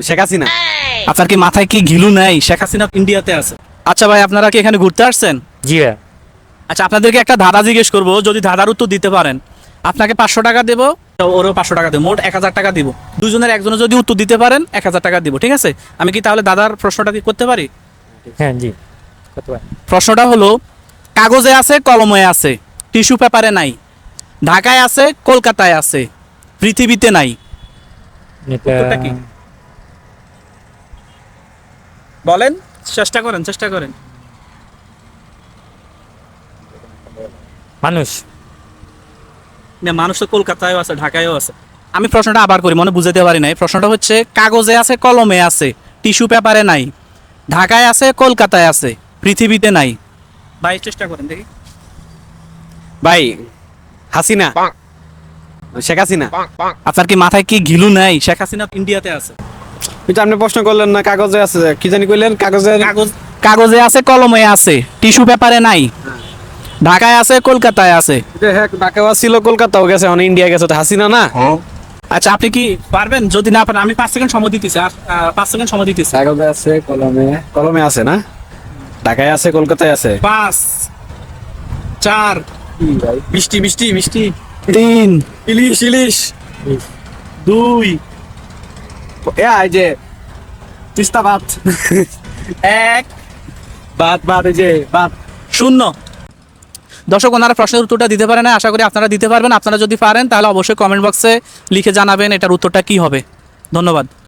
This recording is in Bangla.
শেখ হাসিনা। আপনার কি মাথায় কি ঘিলু নাই? শেখ হাসিনা ইন্ডিয়াতে আছে। আচ্ছা ভাই, আপনারা কি এখানে ঘুরতে আসছেন? জি ভাই। আচ্ছা, আপনাদেরকে একটা ধাঁধা জিজ্ঞেস করবো, যদি ধাঁধার উত্তর দিতে পারেন আপনাকে 500 টাকা দেবো, ওরও 500 টাকা দেবো, মোট 1000 টাকা দিব। দুজনের একজনে যদি উত্তর দিতে পারেন 1000 টাকা দিব, ঠিক আছে? আমি কি তাহলে দাদার প্রশ্নটা কি করতে পারি? হ্যাঁ জি কত ভাই? প্রশ্নটা হলো, কাগজে আছে কলমে আছে, টিস্যু পেপারে নাই, ঢাকায় আছে কলকাতায় আছে, পৃথিবীতে নাই। এটা উত্তরটা কি? বলেন, চেষ্টা করেন, চেষ্টা করেন। মানুষ। না, মানুষ তো কলকাতায়ও আছে, ঢাকায়ও আছে। আমি প্রশ্নটা আবার করি, মনে বুঝাতে পারি নাই। প্রশ্নটা হচ্ছে, কাগজে আছে কলমে আছে, টিস্যু পেপারে নাই, ঢাকায় আছে কলকাতায় আছে, পৃথিবীতে নাই। ভাই চেষ্টা করেন দেখি। ভাই হাসিনা, শেখ হাসিনা। আপনার কি মাথায় কি ঘিলু নাই? শেখ হাসিনা ইন্ডিয়াতে আছে। কিন্তু আপনি প্রশ্ন করলেন না কাগজে আছে, কি জানি কইলেন কাগজে। কাগজে আছে কলমে আছে, টিস্যু পেপারে নাই, ঢাকায় আছে কলকাতায় আছে। হ্যাঁ, ঢাকাও ছিল, কলকাতাও গেছে, এখন ইন্ডিয়া গেছে, তো হাসিনা না। আচ্ছা, আপনি কি পারবেন? যদি না পারেন আমি 5 সেকেন্ড সময় দিতেছি, আর 5 সেকেন্ড সময় দিতেছি। কাগজে আছে, কলমে কলমে আছে না, ঢাকায় আছে, কলকাতায় আছে। 5 4 মিষ্টি মিষ্টি মিষ্টি, 3 ইলিশ ইলিশ। 2 এই যে তিস্তা ভাত। 1 ভাত ভাত, এই যে ভাত। 0। দর্শক, ওনারা প্রশ্নের উত্তরটা দিতে পারে না, আশা করি আপনারা দিতে পারবেন। আপনারা যদি পারেন তাহলে অবশ্যই কমেন্ট বক্সে লিখে জানাবেন এটার উত্তরটা কি হবে। ধন্যবাদ।